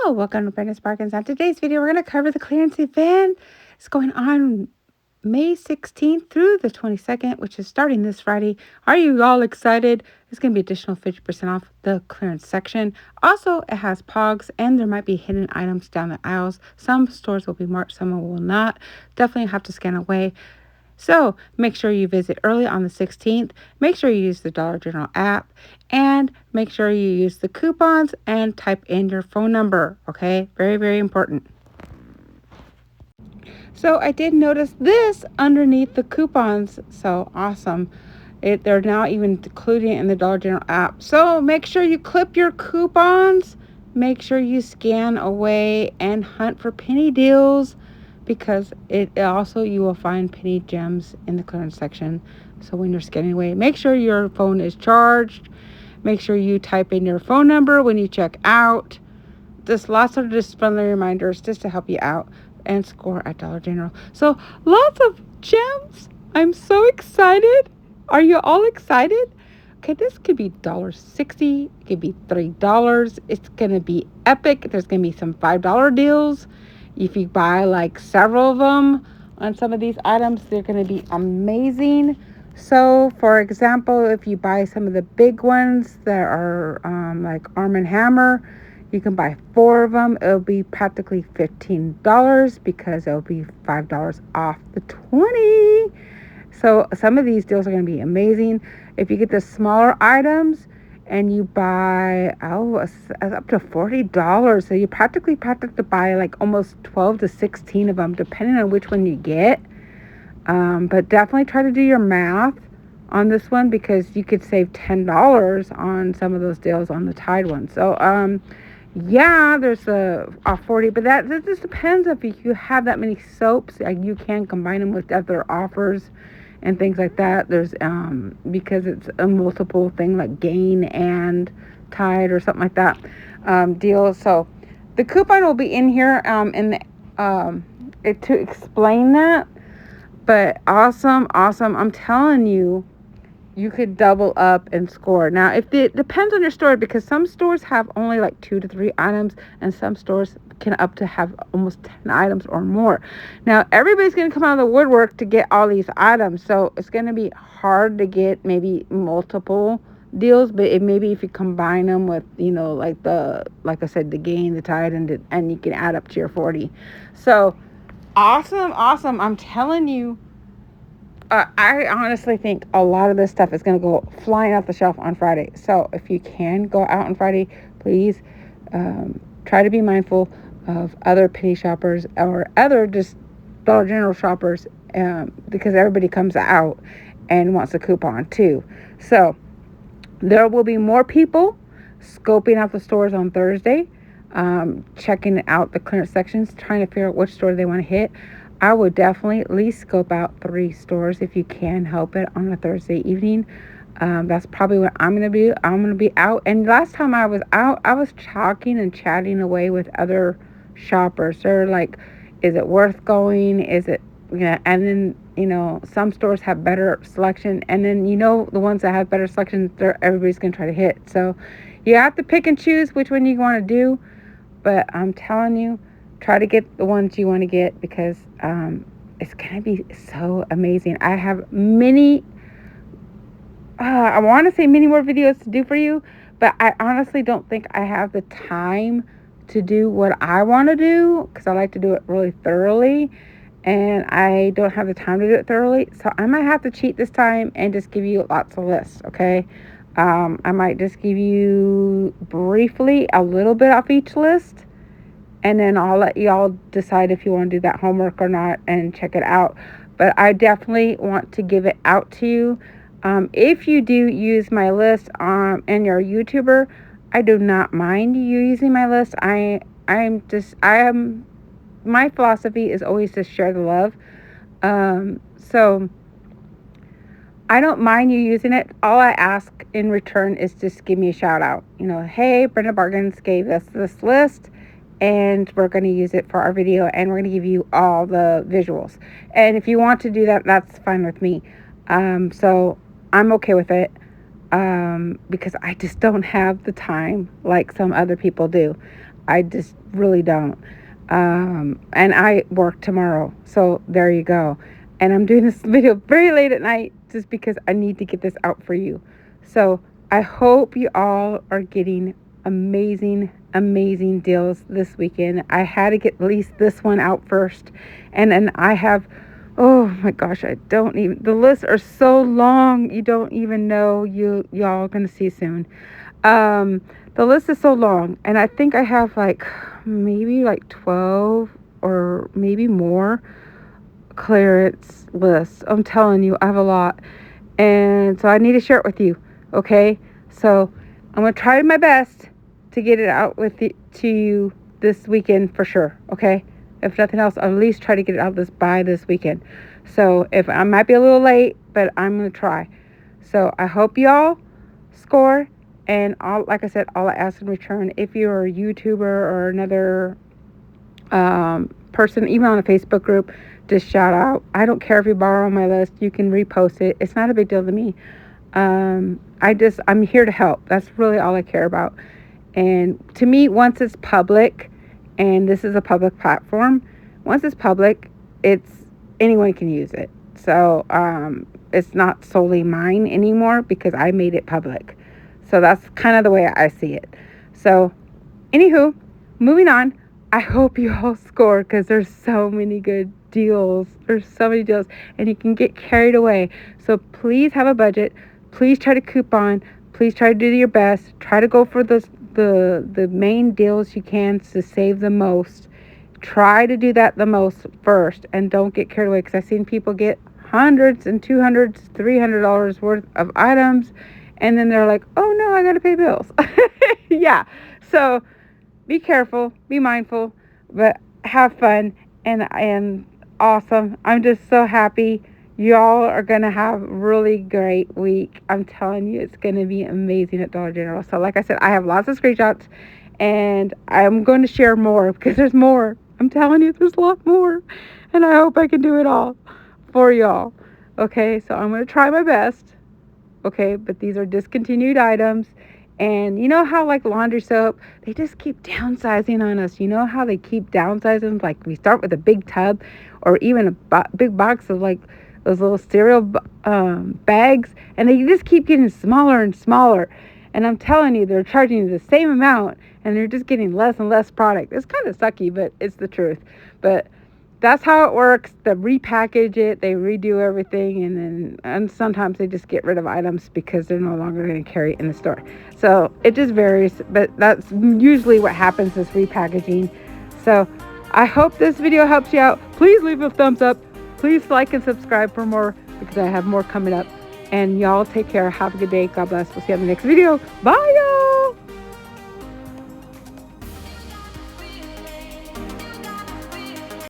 Hello, welcome to Brenda's Bargains. On today's video, we're going to cover the clearance event. It's going on May 16th through the 22nd, which is starting this Friday. Are you all excited? It's going to be additional 50% off the clearance section. Also, it has pogs and there might be hidden items down the aisles. Some stores will be marked, some will not. Definitely have to scan away. So make sure you visit early on the 16th. Make sure you use the Dollar General app and make sure you use the coupons and type in your phone number. Okay, very, very important. So I did notice this underneath the coupons. So awesome. They're now even including it in the Dollar General app. So make sure you clip your coupons. Make sure you scan away and hunt for penny deals, because it also you will find penny gems in the clearance section. So when you're scanning away, make sure your phone is charged. Make sure you type in your phone number when you check out. Just lots of just friendly reminders just to help you out and score at Dollar General. So lots of gems. I'm so excited. Are you all excited? Okay, this could be $1.60. It could be $3. It's going to be epic. There's going to be some $5 deals. If you buy like several of them on some of these items, they're going to be amazing. So, for example, if you buy some of the big ones that are like Arm & Hammer, you can buy 4 of them. It'll be practically $15 because it'll be $5 off the 20. So some of these deals are going to be amazing. If you get the smaller items and you buy up to $40, so you practically to buy like almost 12 to 16 of them, depending on which one you get. But definitely try to do your math on this one, because you could save $10 on some of those deals on the Tide one. So yeah, there's a 40, but that just depends if you have that many soaps. You can combine them with other offers and things like that. There's because it's a multiple thing like Gain and Tide or something like that deal. So the coupon will be in here to explain that. But awesome. I'm telling you, you could double up and score. Now, if it depends on your store, because some stores have only like 2 to 3 items, and some stores can up to have almost 10 items or more. Now, everybody's going to come out of the woodwork to get all these items, so it's going to be hard to get maybe multiple deals. But maybe if you combine them with, like I said, the Gain, the Tide, and you can add up to your 40. So awesome. I'm telling you. I honestly think a lot of this stuff is going to go flying off the shelf on Friday. So if you can go out on Friday, please try to be mindful of other penny shoppers or other just Dollar General shoppers, because everybody comes out and wants a coupon too. So there will be more people scoping out the stores on Thursday, checking out the clearance sections, trying to figure out which store they want to hit. I would definitely at least scope out 3 stores if you can help it on a Thursday evening. That's probably what I'm going to do. I'm going to be out. And last time I was out, I was talking and chatting away with other shoppers. They're like, is it worth going? Is it, and then, some stores have better selection. And then, the ones that have better selection, everybody's going to try to hit. So you have to pick and choose which one you want to do. But I'm telling you, try to get the ones you want to get, because it's going to be so amazing. I have many more videos to do for you, but I honestly don't think I have the time to do what I want to do, because I like to do it really thoroughly, and I don't have the time to do it thoroughly. So I might have to cheat this time and just give you lots of lists, okay? I might just give you briefly a little bit off each list, and then I'll let y'all decide if you want to do that homework or not and check it out. But I definitely want to give it out to you. If you do use my list and you're a YouTuber, I do not mind you using my list. My philosophy is always to share the love. So I don't mind you using it. All I ask in return is just give me a shout out. Hey, Brenda Bargains gave us this list, and we're going to use it for our video, and we're going to give you all the visuals. And if you want to do that, that's fine with me. So I'm okay with it, because I just don't have the time like some other people do. I just really don't. And I work tomorrow. So there you go. And I'm doing this video very late at night just because I need to get this out for you. So I hope you all are getting amazing deals this weekend. I had to get at least this one out first. And then I have, oh my gosh, the lists are so long. You don't even know. Y'all are going to see soon. The list is so long, and I think I have maybe 12 or maybe more clearance lists. I'm telling you, I have a lot, and so I need to share it with you. Okay, so I'm gonna try my best to get it out to you this weekend for sure. Okay, if nothing else, I'll at least try to get it out by this weekend. So if I might be a little late, but I'm gonna try. So I hope y'all score. And like I said, all I ask in return, if you're a YouTuber or another person, even on a Facebook group, just shout out. I don't care if you borrow my list. You can repost it. It's not a big deal to me. I'm here to help. That's really all I care about. And to me, once it's public, and this is a public platform, once it's public, anyone can use it. So it's not solely mine anymore because I made it public. So that's kind of the way I see it. So, anywho, moving on. I hope you all score because there's so many good deals. There's so many deals, and you can get carried away. So please have a budget. Please try to coupon. Please try to do your best. Try to go for the main deals you can to save the most. Try to do that the most first, and don't get carried away because I've seen people get hundreds and $200, $300 worth of items. And then they're like, oh no, I got to pay bills. Yeah. So be careful, be mindful, but have fun. And I am awesome. I'm just so happy. Y'all are going to have a really great week. I'm telling you, it's going to be amazing at Dollar General. So like I said, I have lots of screenshots and I'm going to share more because there's more. I'm telling you, there's a lot more. And I hope I can do it all for y'all. Okay. So I'm going to try my best. Okay, but these are discontinued items. And you know how laundry soap, they just keep downsizing on us. You know how they keep downsizing? Like we start with a big tub or even a big box of those little cereal bags. And they just keep getting smaller and smaller. And I'm telling you, they're charging you the same amount and they're just getting less and less product. It's kind of sucky, but it's the truth. But that's how it works. They repackage it, they redo everything, and sometimes they just get rid of items because they're no longer going to carry it in the store. So it just varies, but that's usually what happens is repackaging. So I hope this video helps you out. Please leave a thumbs up. Please like and subscribe for more because I have more coming up. And y'all take care. Have a good day. God bless. We'll see you on the next video. Bye.